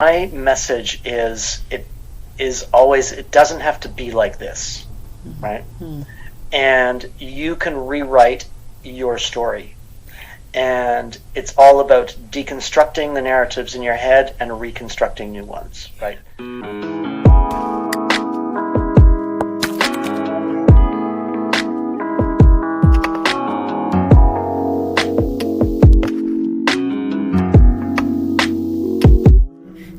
My message is always, it doesn't have to be like this, right? And you can rewrite your story. And it's all about deconstructing the narratives in your head and reconstructing new ones, right?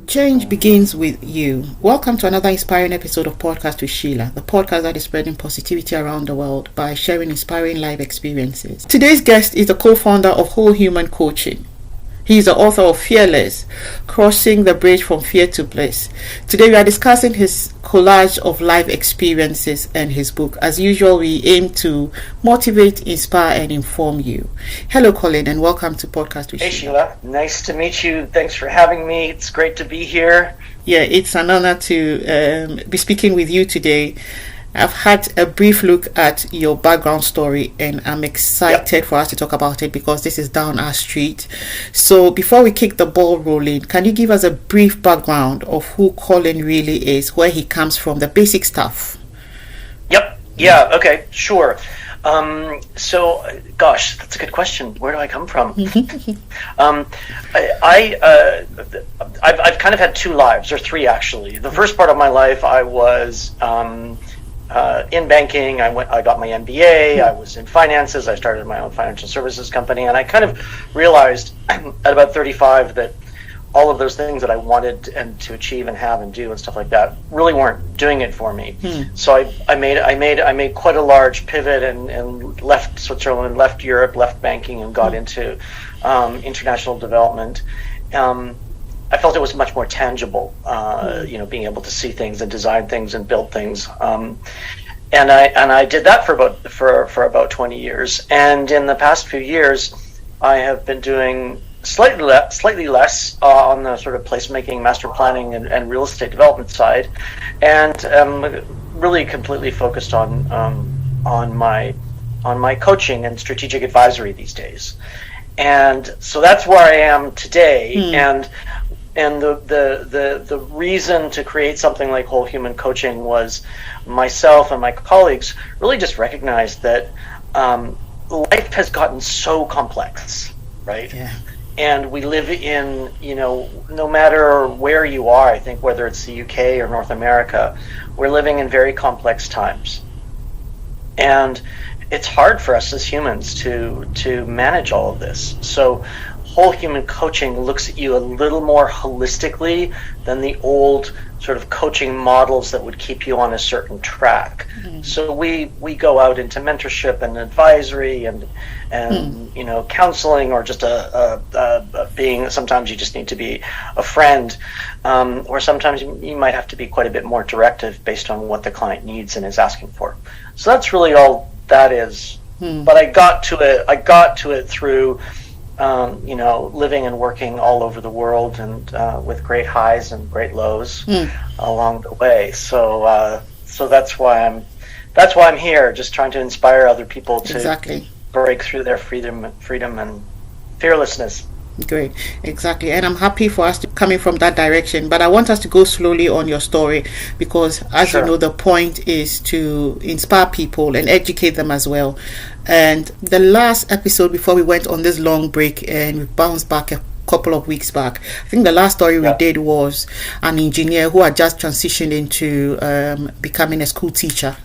Change begins with you. Welcome to another inspiring episode of Podcast with SHEILA, the podcast that is spreading positivity around the world by sharing inspiring life experiences. Today's guest is the co-founder of Whole Human Coaching. He is the author of Fearless, Crossing the Bridge from Fear to Bliss. Today we are discussing his collage of life experiences and his book. As usual, we aim to motivate, inspire, and inform you. Hello, Colin, and welcome to Podcast with Hey, SHEILA. SHEILA. Nice to meet you. Thanks for having me. It's great to be here. Yeah, it's an honor to be speaking with you today. I've had a brief look at your background story and I'm excited for us to talk about it because this is down our street. So before we kick the ball rolling, can you give us a brief background of who Colin really is, where he comes from, the basic stuff? Yeah, okay, sure. Gosh, that's a good question. Where do I come from? I've kind of had two lives, or three actually. The first part of my life, I was in banking. I got my MBA. I was in finances. I started my own financial services company, and I kind of realized at about 35 that all of those things that I wanted and to achieve and have and do and stuff like that really weren't doing it for me. So I made quite a large pivot and left Switzerland, left Europe, left banking, and got into international development. I felt it was much more tangible, being able to see things and design things and build things. And I did that for about 20 years. And in the past few years, I have been doing slightly less on the sort of placemaking, master planning, and real estate development side, and really completely focused on my coaching and strategic advisory these days. And so that's where I am today. And the reason to create something like Whole Human Coaching was myself and my colleagues really just recognized that life has gotten so complex, right? Yeah. And we live in, no matter where you are, I think whether it's the UK or North America, we're living in very complex times. And it's hard for us as humans to manage all of this. So Whole Human Coaching looks at you a little more holistically than the old sort of coaching models that would keep you on a certain track. So we go out into mentorship and advisory and counseling, or just being, sometimes you just need to be a friend, or sometimes you might have to be quite a bit more directive based on what the client needs and is asking for. So that's really all that is. But I got to it through living and working all over the world, and with great highs and great lows along the way. So that's why I'm here, just trying to inspire other people to break through their freedom and fearlessness. Great, exactly. And I'm happy for us to coming from that direction, but I want us to go slowly on your story because, as you know, the point is to inspire people and educate them as well. And the last episode before we went on this long break and we bounced back a couple of weeks back, I think the last story we did was an engineer who had just transitioned into becoming a school teacher.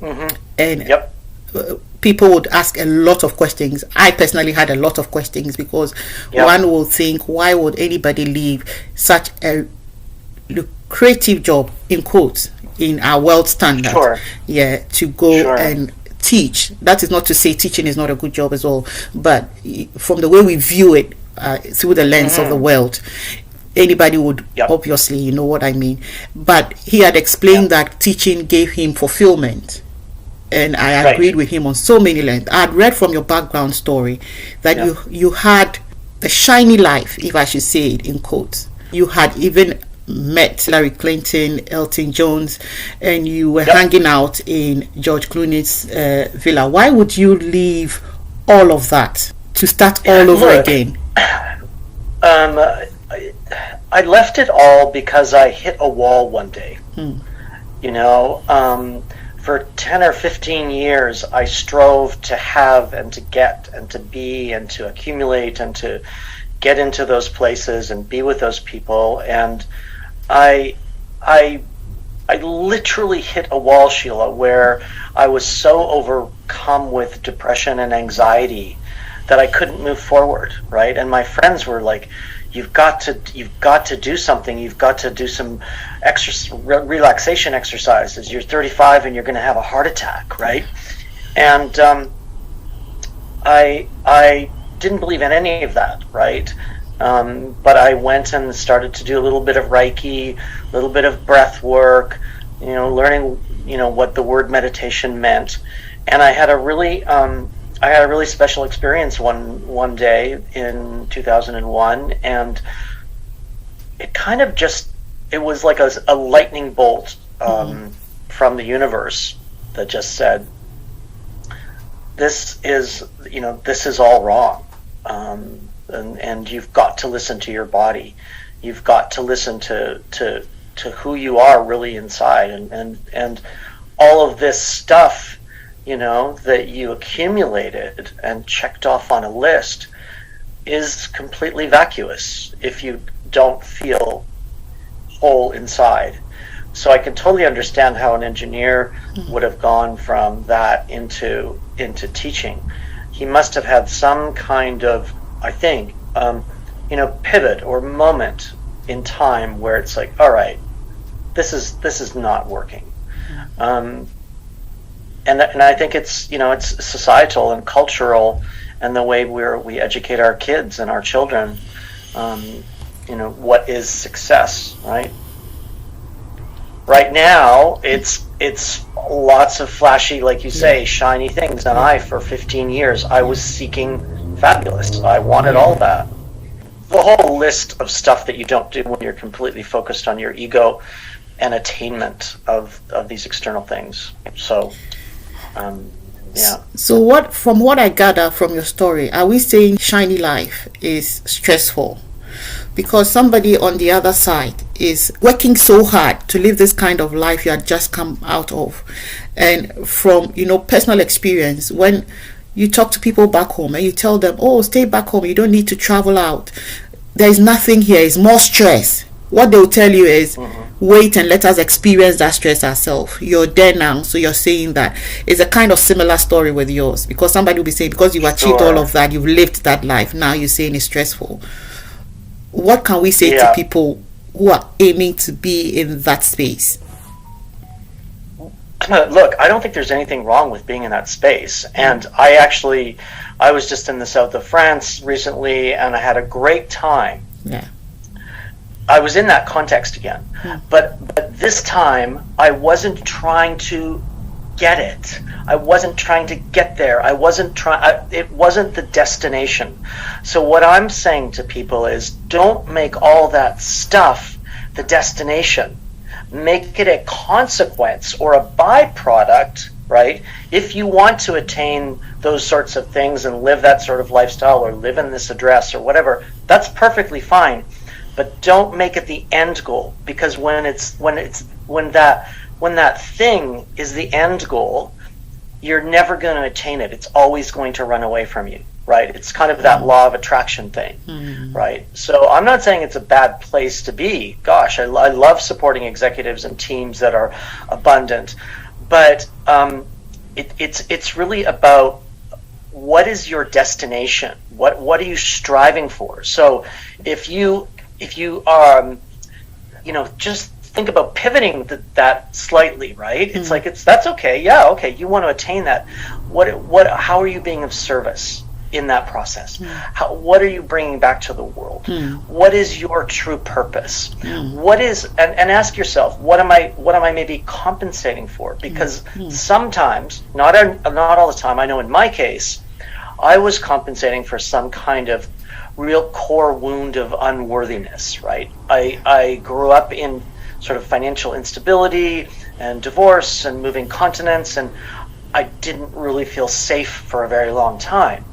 And people would ask a lot of questions. I personally had a lot of questions because one will think, why would anybody leave such a lucrative job, in quotes, in our world standard, to go and teach? That is not to say teaching is not a good job as well, but from the way we view it through the lens of the world, anybody would obviously, you know what I mean. But he had explained that teaching gave him fulfillment. And I agreed with him on so many lengths. I had read from your background story that you had a shiny life, if I should say it in quotes. You had even met Hillary Clinton, Elton Jones, and you were hanging out in George Clooney's villa. Why would you leave all of that to start all over again? I left it all because I hit a wall one day. You know, for 10 or 15 years, I strove to have and to get and to be and to accumulate and to get into those places and be with those people. And I literally hit a wall, SHEILA, where I was so overcome with depression and anxiety that I couldn't move forward, right? And my friends were like, you've got to do something. You've got to do some relaxation exercises. You're 35 and you're going to have a heart attack, right? And I didn't believe in any of that, right? But I went and started to do a little bit of Reiki, a little bit of breath work, you know, learning, you know, what the word meditation meant. And I had a really special experience one day in 2001, and it kind of it was like a lightning bolt from the universe that just said, this is all wrong, and you've got to listen to your body. You've got to listen to who you are really inside, and all of this stuff, you know, that you accumulated and checked off on a list is completely vacuous if you don't feel whole inside. So I can totally understand how an engineer would have gone from that into teaching. He must have had some kind of, I think, pivot or moment in time where it's like, all right, this is not working. And I think it's societal and cultural, and the way we educate our kids and our children. What is success, right? Right now, it's lots of flashy, like you say, shiny things. And for 15 years, I was seeking fabulous. I wanted all that. The whole list of stuff that you don't do when you're completely focused on your ego and attainment of these external things. So. So from what I gather from your story, are we saying shiny life is stressful? Because somebody on the other side is working so hard to live this kind of life you had just come out of. And from, personal experience, when you talk to people back home and you tell them, oh, stay back home, you don't need to travel out. There's nothing here, it's more stress. What they'll tell you is, wait and let us experience that stress ourselves. You're there now, so you're saying that. It's a kind of similar story with yours, because somebody will be saying, because you've achieved all of that, you've lived that life, now you're saying it's stressful. What can we say to people who are aiming to be in that space? Look, I don't think there's anything wrong with being in that space. And I was just in the south of France recently, and I had a great time. Yeah. I was in that context again, but this time I wasn't trying to get it. I wasn't trying to get there. It wasn't the destination. So what I'm saying to people is, don't make all that stuff the destination. Make it a consequence or a byproduct, right? If you want to attain those sorts of things and live that sort of lifestyle or live in this address or whatever, that's perfectly fine. But don't make it the end goal, because when that thing is the end goal, you're never going to attain it. It's always going to run away from you, right? It's kind of that law of attraction thing, right? So I'm not saying it's a bad place to be. Gosh, I love supporting executives and teams that are abundant, but it's really about, what is your destination? What are you striving for? So if you just think about pivoting that slightly, right? It's like, that's okay. Yeah, okay. You want to attain that. How are you being of service in that process? What are you bringing back to the world? What is your true purpose? What is, and ask yourself, what am I maybe compensating for? Because sometimes, not all the time, I know in my case, I was compensating for some kind of real core wound of unworthiness, right? I grew up in sort of financial instability and divorce and moving continents, and I didn't really feel safe for a very long time.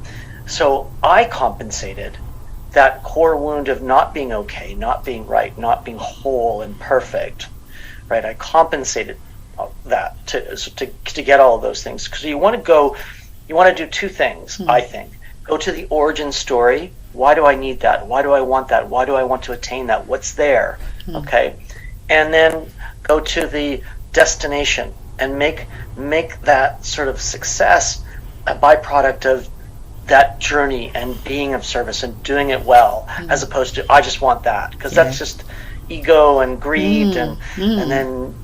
So I compensated that core wound of not being okay, not being right, not being whole and perfect, right? I compensated that to get all of those things. Because you want to do two things, I think. Go to the origin story. Why do I need that? Why do I want that? Why do I want to attain that? What's there? Okay. And then go to the destination and make that sort of success a byproduct of that journey and being of service and doing it well, as opposed to I just want that, because that's just ego and greed, and then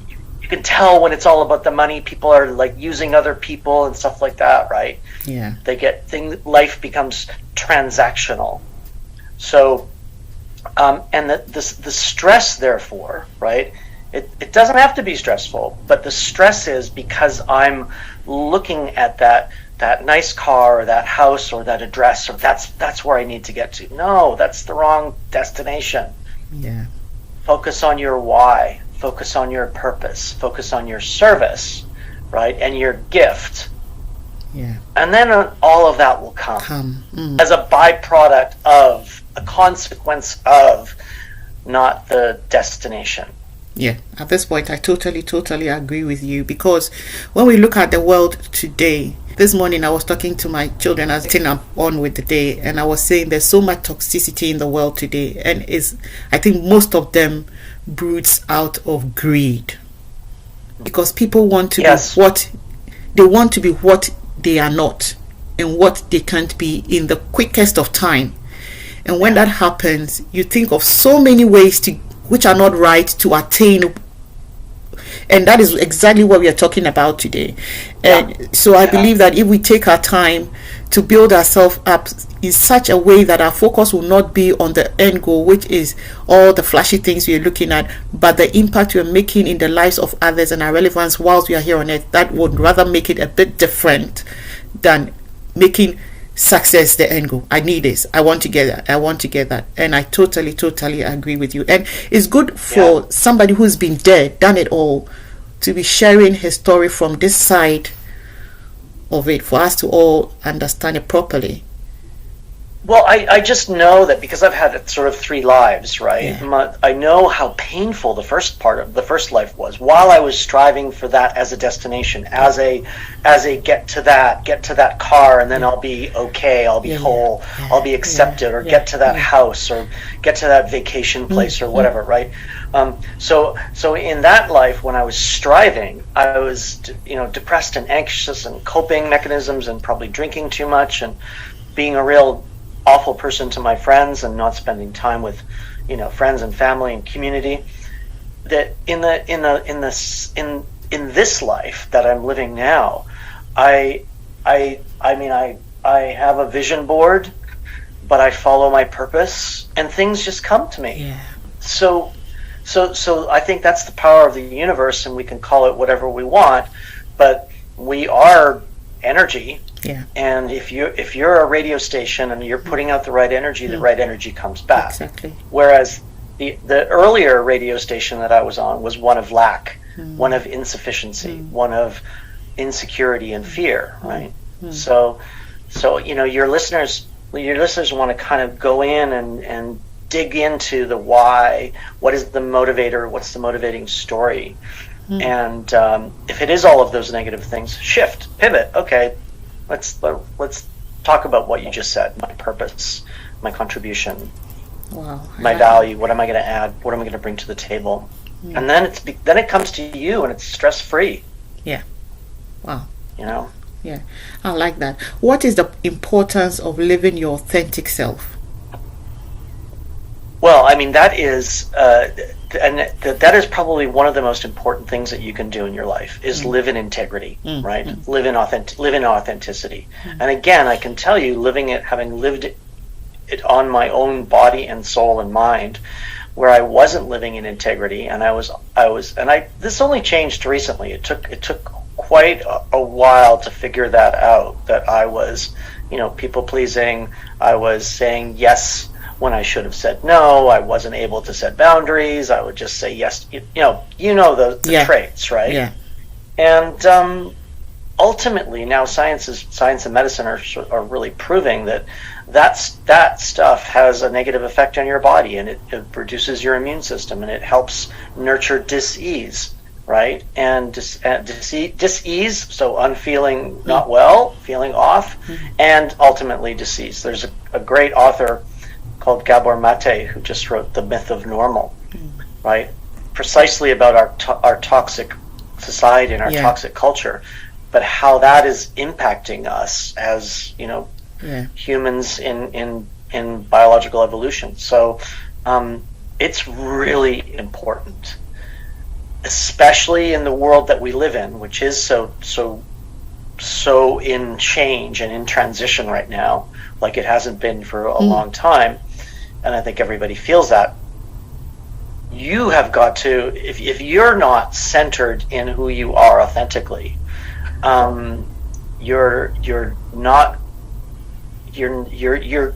you can tell when it's all about the money. People are like using other people and stuff like that, right? Yeah, they get life becomes transactional. So and the stress, therefore, right, it doesn't have to be stressful, but the stress is because I'm looking at that nice car or that house or that address, or that's where I need to get to. No, that's the wrong destination. Yeah. Focus on your why, focus on your purpose, focus on your service, right, and your gift. Yeah. And then all of that will come as a byproduct of, a consequence of, not the destination. Yeah, at this point I totally agree with you, because when we look at the world today, this morning I was talking to my children as I was on with the day, and I was saying there's so much toxicity in the world today, and I think most of them broods out of greed, because people want to be what they want to be, what they are not, and what they can't be in the quickest of time. And when that happens, you think of so many ways which are not right to attain, and that is exactly what we are talking about today. And so I believe that if we take our time to build ourselves up in such a way that our focus will not be on the end goal, which is all the flashy things we are looking at, but the impact we are making in the lives of others and our relevance whilst we are here on earth, that would rather make it a bit different than making success the end goal. I need this, I want to get that. And I totally agree with you. And it's good for somebody who's been there, done it all, to be sharing his story from this side of it, for us to all understand it properly. Well, I just know that because I've had sort of three lives, right? Yeah. I know how painful the first life was, while I was striving for that as a destination, as a get to that car, and then I'll be okay, I'll be whole, I'll be accepted, or get to that house, or get to that vacation place, or whatever, right? So in that life, when I was striving, I was depressed and anxious, and coping mechanisms, and probably drinking too much, and being a real awful person to my friends, and not spending time with friends and family and community. That in this life that I'm living now, I have a vision board, but I follow my purpose, and things just come to me. So I think that's the power of the universe, and we can call it whatever we want, but we are energy. And if you're a radio station and you're putting out the right energy, the right energy comes back. Exactly. Whereas the earlier radio station that I was on was one of lack, one of insufficiency, one of insecurity and fear, right? So your listeners want to kind of go in and dig into the why. What is the motivator? What's the motivating story? And if it is all of those negative things, shift, pivot. Okay, let's talk about what you just said. My purpose, my contribution, my value. What am I going to add? What am I going to bring to the table? And then it comes to you, and it's stress free. Yeah. Wow. Yeah, I like that. What is the importance of living your authentic self? Well, I mean, that is that is probably one of the most important things that you can do in your life, is live in integrity, right? Live in authenticity. And again, I can tell you, having lived it on my own body and soul and mind, where I wasn't living in integrity, and this only changed recently. It took quite a while to figure that out, that I was, people pleasing. I was saying yes when I should have said no. I wasn't able to set boundaries. I would just say yes. The traits, right? Yeah. And ultimately, now science and medicine are really proving that that stuff has a negative effect on your body, and it reduces your immune system, and it helps nurture dis-ease, right? And dis-ease, so unfeeling, not well, feeling off, and ultimately disease. There's a great author called Gabor Mate who just wrote The Myth of Normal, right? Precisely about our toxic society and our toxic culture, but how that is impacting us as, humans in biological evolution. So it's really important, especially in the world that we live in, which is so in change and in transition right now, like it hasn't been for a long time. And I think everybody feels that. You have got to, if you're not centered in who you are authentically, you're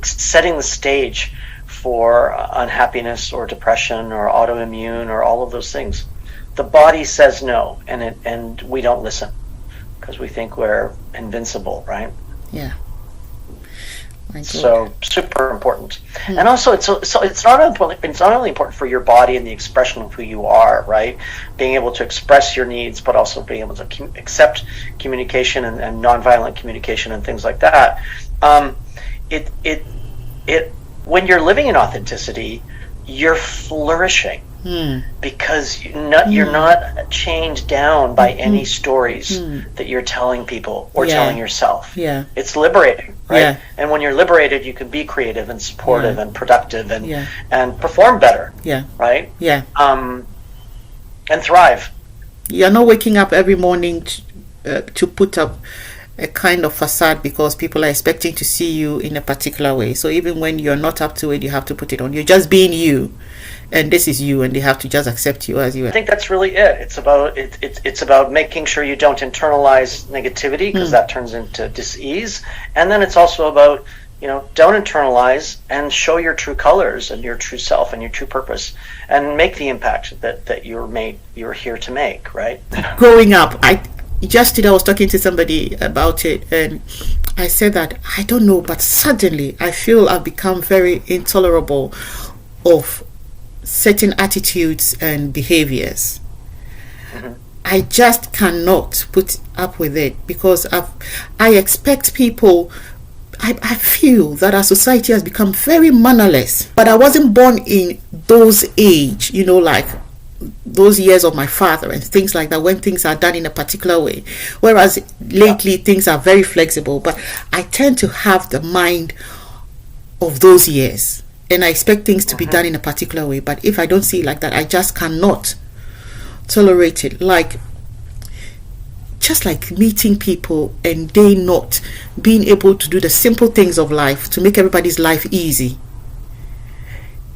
setting the stage for unhappiness or depression or autoimmune or all of those things. The body says no, and we don't listen because we think we're invincible, right? Yeah. So super important. And also it's not only important for your body and the expression of who you are, right? Being able to express your needs, but also being able to accept communication and nonviolent communication and things like that. When you're living in authenticity, you're flourishing because you're not chained down by any stories that you're telling people or telling yourself. Yeah. It's liberating, right? Yeah. And when you're liberated, you can be creative and supportive and productive and perform better. Yeah. Right? Yeah. And thrive. You're not waking up every morning to put up a kind of facade because people are expecting to see you in a particular way. So even when you're not up to it, you have to put it on. You're just being you, and this is you, and they have to just accept you as you are. I think that's really it. It's about making sure you don't internalize negativity, because that turns into dis-ease. And then it's also about, don't internalize and show your true colors and your true self and your true purpose, and make the impact that you're here to make, right? Growing up, just today I was talking to somebody about it, and I said that I don't know, but suddenly I feel I've become very intolerable of certain attitudes and behaviors. I just cannot put up with it because I expect people. I feel that our society has become very mannerless, but I wasn't born in those age, like those years of my father and things like that, when things are done in a particular way, whereas lately things are very flexible. But I tend to have the mind of those years, and I expect things to be done in a particular way. But if I don't see it like that, I just cannot tolerate it. Just like meeting people and they not being able to do the simple things of life to make everybody's life easy.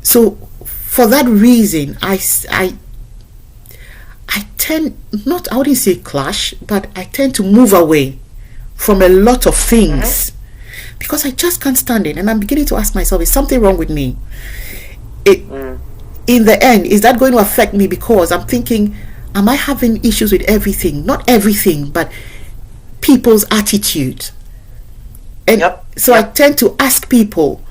So for that reason, I tend not, I wouldn't say clash, but I tend to move away from a lot of things because I just can't stand it. And I'm beginning to ask myself, is something wrong with me? In the end, is that going to affect me? Because I'm thinking, am I having issues with everything? Not everything, but people's attitude. And so I tend to ask people,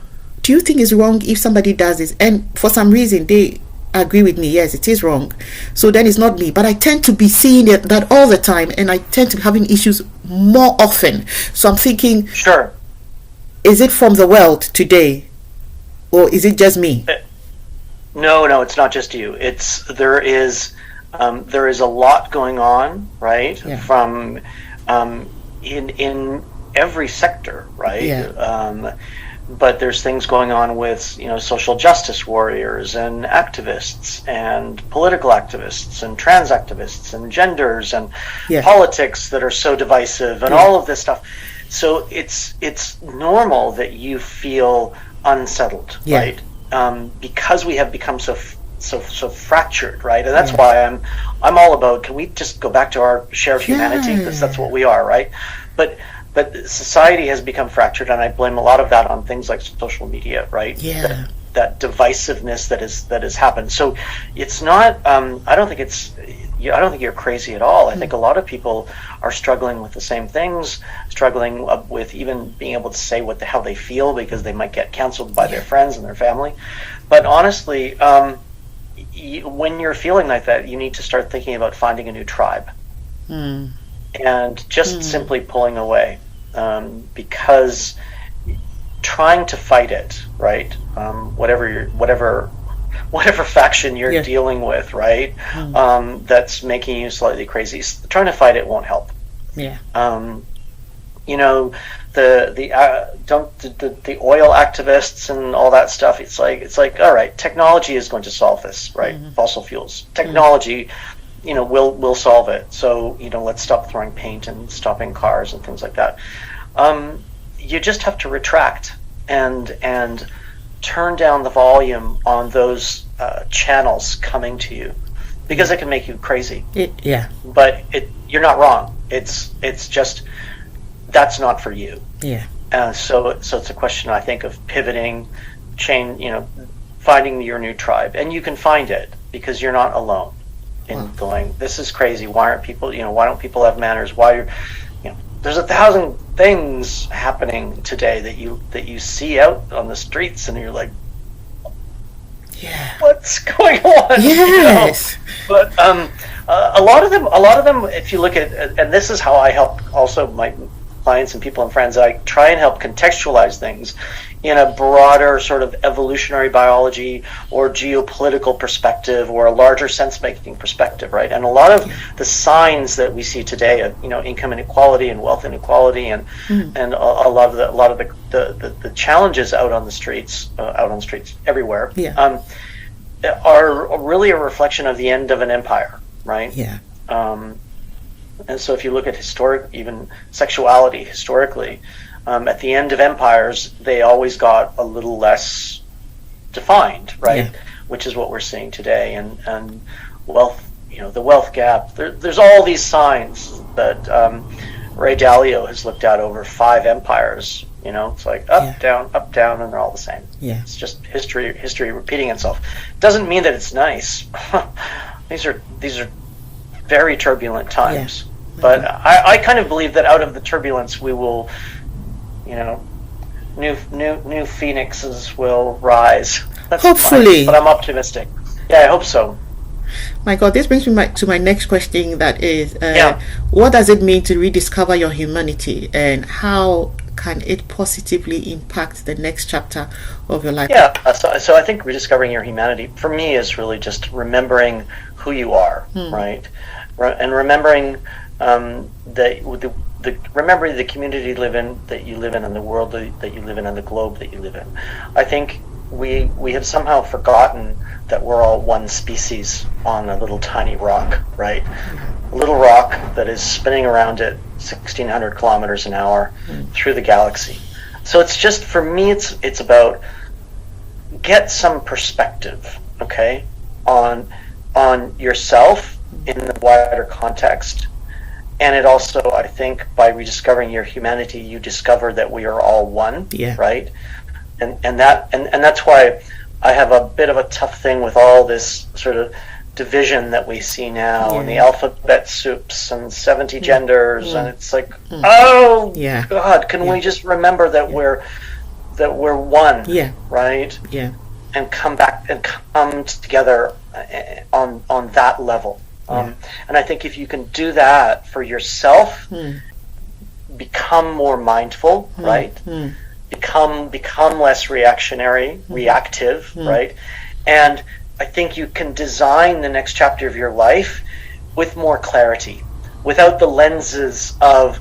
do you think it's wrong if somebody does this? And for some reason, they agree with me. Yes, it is wrong. So then it's not me. But I tend to be seeing that all the time, and I tend to be having issues more often. So I'm thinking, sure, is it from the world today, or is it just me? No, it's not just you. There is a lot going on, right? Yeah. From in every sector, right? Yeah. But there's things going on with social justice warriors and activists and political activists and trans activists and genders and politics that are so divisive and all of this stuff. So it's normal that you feel unsettled, right? Because we have become so fractured, right? And that's why I'm all about, can we just go back to our shared humanity, because that's what we are, right? But society has become fractured, and I blame a lot of that on things like social media, right? That divisiveness that has happened. So it's not I don't think I don't think you're crazy at all. I think a lot of people are struggling with the same things, struggling with even being able to say how they feel, because they might get canceled by their friends and their family. But honestly, when you're feeling like that, you need to start thinking about finding a new tribe, and just simply pulling away, because trying to fight it, right? Whatever faction you're dealing with, right? That's making you slightly crazy. Trying to fight it won't help. Yeah. You know, the oil activists and all that stuff. It's like all right, technology is going to solve this, right? Fossil fuels, technology, you know, will solve it. So, you know, let's stop throwing paint and stopping cars and things like that. You just have to retract and turn down the volume on those channels coming to you, because it can make you crazy. But you're not wrong. It's just that's not for you. So it's a question, I think, of pivoting, finding your new tribe, and you can find it because you're not alone in going, this is crazy. Why aren't people? Why don't people have manners? There's 1,000 things happening today that you see out on the streets, and you're like, what's going on? Yes. But a lot of them, if you look at, and this is how I help also my clients and people and friends, I try and help contextualize things in a broader sort of evolutionary biology or geopolitical perspective, or a larger sense-making perspective, right? And a lot of the signs that we see today of, income inequality and wealth inequality, and a lot of the challenges out on the streets everywhere, are really a reflection of the end of an empire, right? And so if you look at even sexuality historically, at the end of empires, they always got a little less defined, right? Which is what we're seeing today. And wealth, the wealth gap. There's all these signs that Ray Dalio has looked at over 5 empires. It's like up, down, and they're all the same. It's just history repeating itself. Doesn't mean that it's nice. These are very turbulent times. But I kind of believe that out of the turbulence we will, new phoenixes will rise. That's hopefully. But I'm optimistic. Yeah, I hope so. My God, this brings me to my next question. That is, what does it mean to rediscover your humanity, and how can it positively impact the next chapter of your life? So I think rediscovering your humanity for me is really just remembering who you are, right? And remembering remembering the community that you live in, and the world that you live in, and the globe that you live in. I think we have somehow forgotten that we're all one species on a little tiny rock, right? A little rock that is spinning around at 1,600 kilometers an hour through the galaxy. So it's just, for me, it's about get some perspective, okay, on yourself in the wider context. And it also, I think, by rediscovering your humanity, you discover that we are all one, right? And that's why I have a bit of a tough thing with all this sort of division that we see now, and the alphabet soups and 70 genders, and it's like, God, can we just remember that we're one, right? And come back and come together on that level. And I think if you can do that for yourself, become more mindful, right? Become less reactive, right? And I think you can design the next chapter of your life with more clarity, without the lenses of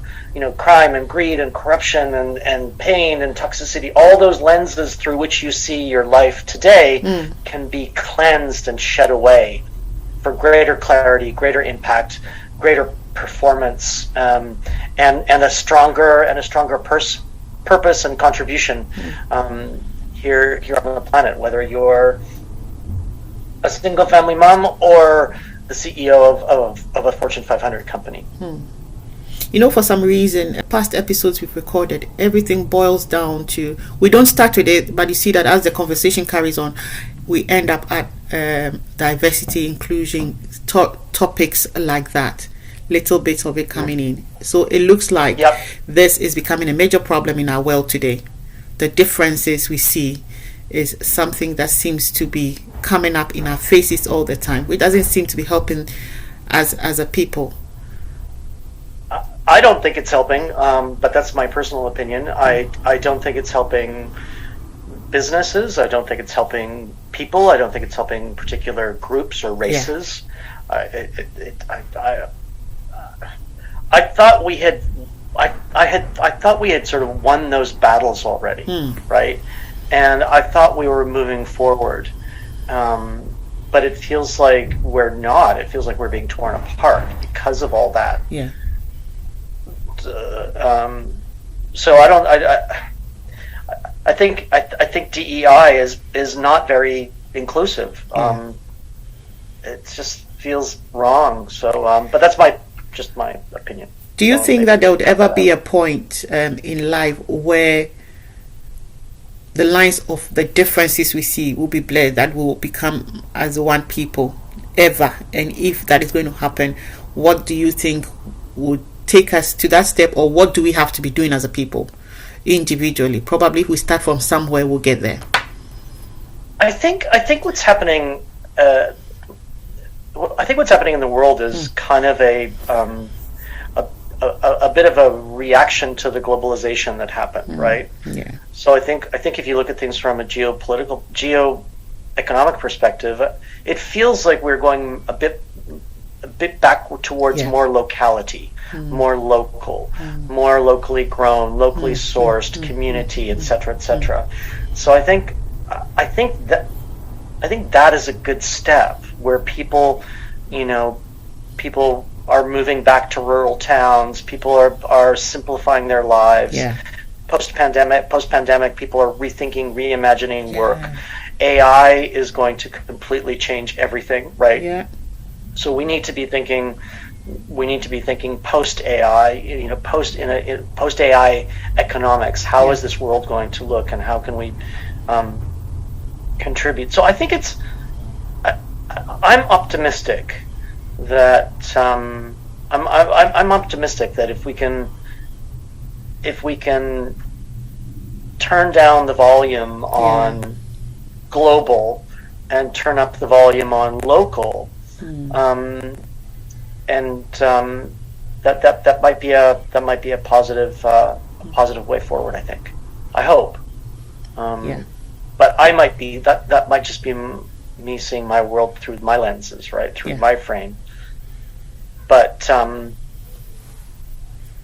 crime and greed and corruption and pain and toxicity. All those lenses through which you see your life today can be cleansed and shed away for greater clarity, greater impact, greater performance, and a stronger purpose and contribution here on the planet, whether you're a single family mom or the CEO of a Fortune 500 company. For some reason, past episodes we've recorded, everything boils down to, we don't start with it, but you see that as the conversation carries on, we end up at diversity, inclusion, topics like that. Little bits of it coming in. So it looks like this is becoming a major problem in our world today. The differences we see is something that seems to be coming up in our faces all the time, which doesn't seem to be helping as a people. I don't think it's helping, but that's my personal opinion. I don't think it's helping businesses. I don't think it's helping people. I don't think it's helping particular groups or races. I thought we had sort of won those battles already, right? And I thought we were moving forward, but it feels like we're not. It feels like we're being torn apart because of all that. Yeah. So I think DEI is not very inclusive. It just feels wrong. So, but that's my opinion. Do you think that there would ever be a point in life where the lines of the differences we see will be blurred, that we will become as one people ever? And if that is going to happen, what do you think would take us to that step, or what do we have to be doing as a people individually? Probably if we start from somewhere, we'll get there. I think what's happening in the world is kind of a bit of a reaction to the globalization that happened, right? Yeah. So I think if you look at things from a geoeconomic perspective, it feels like we're going a bit back towards more locality, more local, more locally grown, locally sourced, community, etc., etc. So I think that is a good step, where people are moving back to rural towns. People are simplifying their lives. Yeah. Post-pandemic, people are rethinking, reimagining work. AI is going to completely change everything, right? Yeah. So we need to be thinking post AI, post AI economics. How is this world going to look, and how can we contribute? So I think I'm optimistic that I'm optimistic that if we can turn down the volume on global and turn up the volume on local, that might be a positive way forward. I think. I hope. But I might be that might just be me seeing my world through my lenses, right, through my frame. But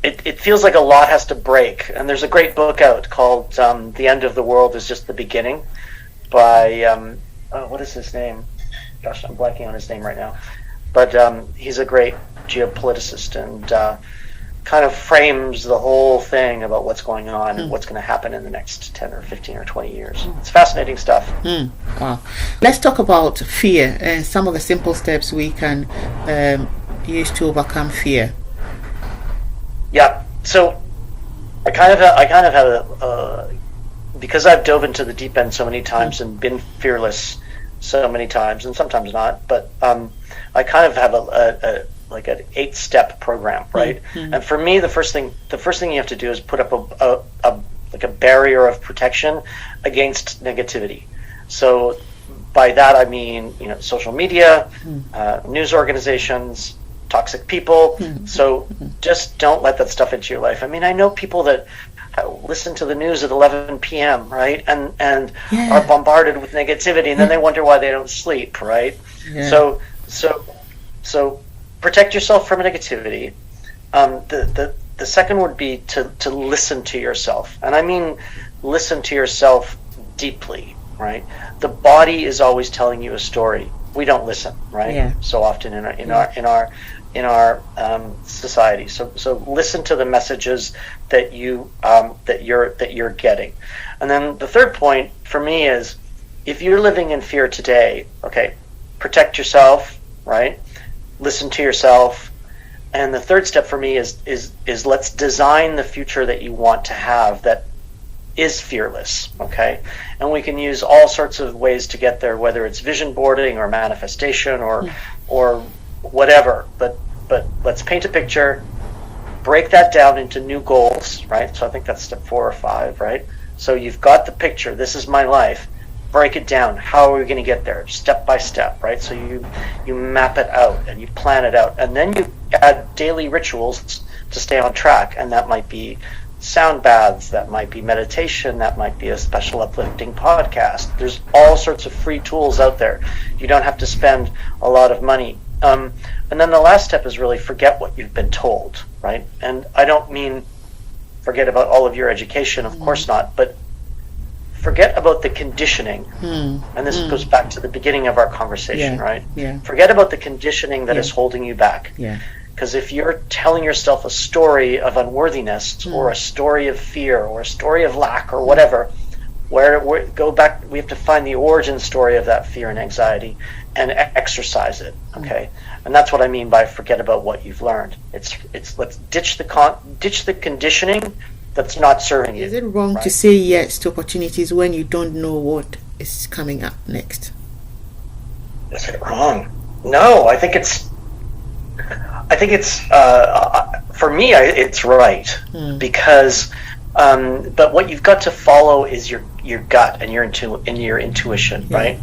it feels like a lot has to break. And there's a great book out called "The End of the World Is Just the Beginning" by what is his name? Gosh, I'm blanking on his name right now. But he's a great geopoliticist and kind of frames the whole thing about what's going on and what's going to happen in the next 10 or 15 or 20 years. It's fascinating stuff. Wow. Let's talk about fear and some of the simple steps we can use to overcome fear. Yeah. So I kind of have a because I've dove into the deep end so many times and been fearless so many times, and sometimes not, but I kind of have an 8-step program, right? And for me, the first thing you have to do is put up a barrier of protection against negativity. So by that I mean social media, news organizations, toxic people. So just don't let that stuff into your life. I mean, I know people that listen to the news at 11 p.m., right, and are bombarded with negativity, and then they wonder why they don't sleep, right? So protect yourself from negativity. The second would be to listen to yourself, and I mean listen to yourself deeply, right? The body is always telling you a story. We don't listen, right? So often in our society. So listen to the messages that you're getting. And then the third point for me is, if you're living in fear today, okay, protect yourself, right? Listen to yourself. And the third step for me is let's design the future that you want to have, that is fearless, okay? And we can use all sorts of ways to get there, whether it's vision boarding or manifestation or whatever. But let's paint a picture, break that down into new goals, right? So I think that's step 4 or 5, right? So you've got the picture, this is my life. Break it down. How are we going to get there? Step by step, right? So you map it out and you plan it out. And then you add daily rituals to stay on track. And that might be sound baths, that might be meditation, that might be a special uplifting podcast. There's all sorts of free tools out there. You don't have to spend a lot of money. And then the last step is really forget what you've been told, right? And I don't mean forget about all of your education, of course not, but forget about the conditioning. And this goes back to the beginning of our conversation, right? Yeah. Forget about the conditioning that is holding you back. Yeah. Because if you're telling yourself a story of unworthiness or a story of fear or a story of lack or whatever, go back, we have to find the origin story of that fear and anxiety and exercise it, okay? And that's what I mean by forget about what you've learned. It's let's ditch the conditioning that's not serving you. Is it wrong to say yes to opportunities when you don't know what is coming up next? Is it wrong? No, I think it's for me it's right, because but what you've got to follow is your gut and your intuition, right?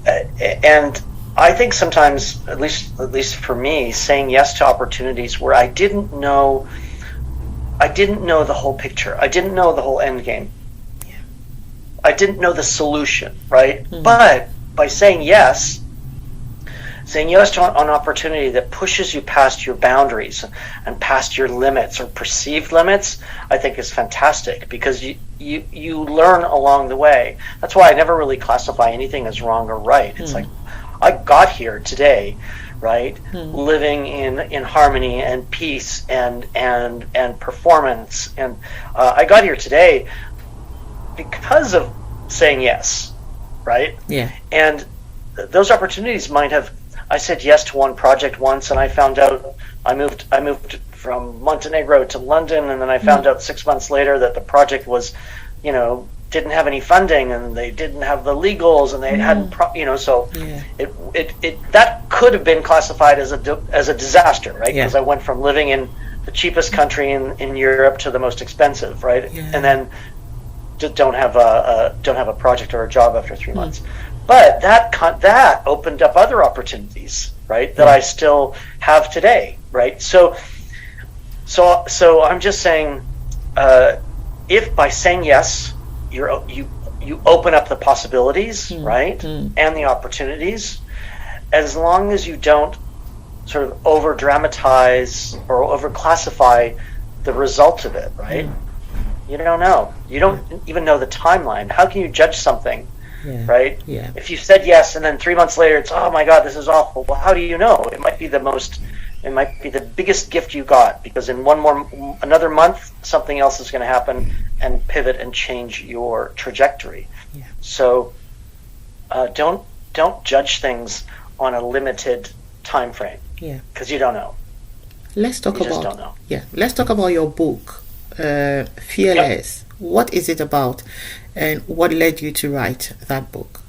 And I think sometimes, at least for me, saying yes to opportunities where I didn't know the whole picture, I didn't know the whole end game, I didn't know the solution, right? But by saying yes to an opportunity that pushes you past your boundaries and past your limits or perceived limits, I think is fantastic, because you learn along the way. That's why I never really classify anything as wrong or right. It's like, I got here today, right? Living in harmony and peace and performance, and I got here today because of saying yes, right? Yeah. And those opportunities might have. I said yes to one project once, and I found out I moved from Montenegro to London, and then I found out 6 months later that the project was, didn't have any funding, and they didn't have the legals, and they hadn't, so it that could have been classified as a disaster, right? Because I went from living in the cheapest country in Europe to the most expensive, right? And then don't have a project or a job after 3 months. But that opened up other opportunities, right? That I still have today, right? So I'm just saying, if by saying yes, you open up the possibilities, right, and the opportunities, as long as you don't sort of over dramatize or over classify the result of it, right? You don't know. You don't even know the timeline. How can you judge something? Right? Yeah. If you said yes and then 3 months later it's, oh my God, this is awful. Well, how do you know? It might be the biggest gift you got, because in another month something else is going to happen and pivot and change your trajectory. So don't judge things on a limited time frame. Because you don't know. Let's talk about your book, Fearless. What is it about, and what led you to write that book?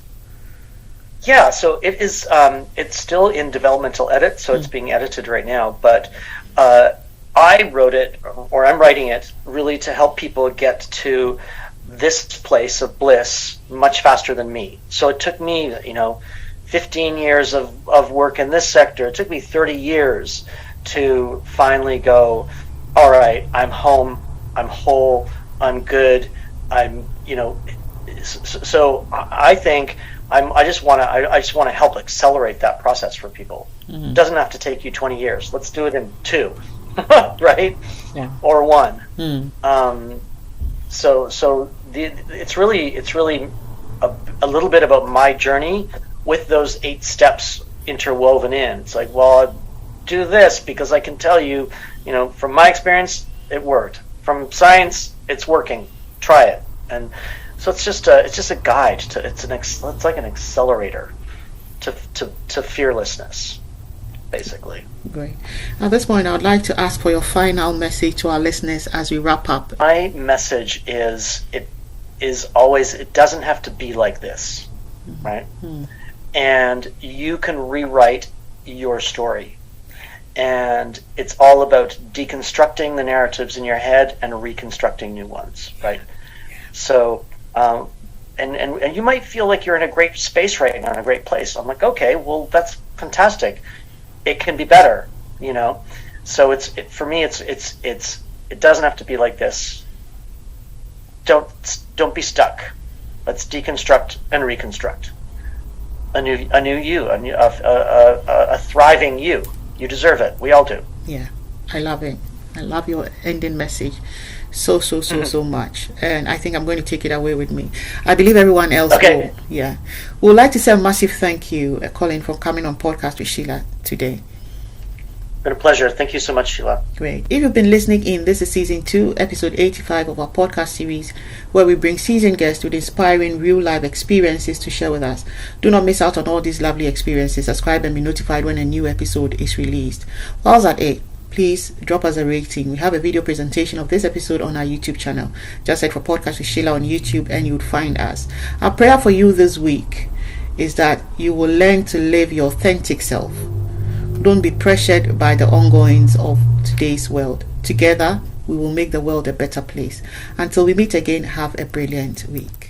Yeah, so it is. It's still in developmental edit, so it's being edited right now. But I wrote it, or I'm writing it, really to help people get to this place of bliss much faster than me. So it took me, 15 years of work in this sector. It took me 30 years to finally go, all right, I'm home, I'm whole, I'm good. So I think I just want to help accelerate that process for people. It doesn't have to take you 20 years. Let's do it in 2, right? Yeah. Or 1. So it's really a little bit about my journey with those 8 steps interwoven in. It's like, well, I'll do this because I can tell you, from my experience, it worked. From science, it's working. Try it. And so it's just a guide to it's like an accelerator to fearlessness. basically. Great. At this point, I would like to ask for your final message to our listeners as we wrap up. My message is always, it doesn't have to be like this, right? And you can rewrite your story. And it's all about deconstructing the narratives in your head and reconstructing new ones, right? So, and you might feel like you're in a great space right now, in a great place. I'm like, okay, well, that's fantastic. It can be better, you know. So for me, it doesn't have to be like this. Don't be stuck. Let's deconstruct and reconstruct a new you, a thriving you. You deserve it. We all do. Yeah, I love it. I love your ending message so much, and I think I'm going to take it away with me. I believe everyone else will. Yeah, we would like to say a massive thank you, Colin, for coming on Podcast with SHEILA today. It's been a pleasure. Thank you so much, SHEILA. Great. If you've been listening in, this is season 2, episode 85 of our podcast series, where we bring seasoned guests with inspiring real life experiences to share with us. Do not miss out on all these lovely experiences. Subscribe and be notified when a new episode is released. Whilst at it, please drop us a rating. We have a video presentation of this episode on our YouTube channel. Just search for Podcast with SHEILA on YouTube and you would find us. Our prayer for you this week is that you will learn to live your authentic self. Don't be pressured by the ongoings of today's world. Together, we will make the world a better place. Until we meet again, have a brilliant week.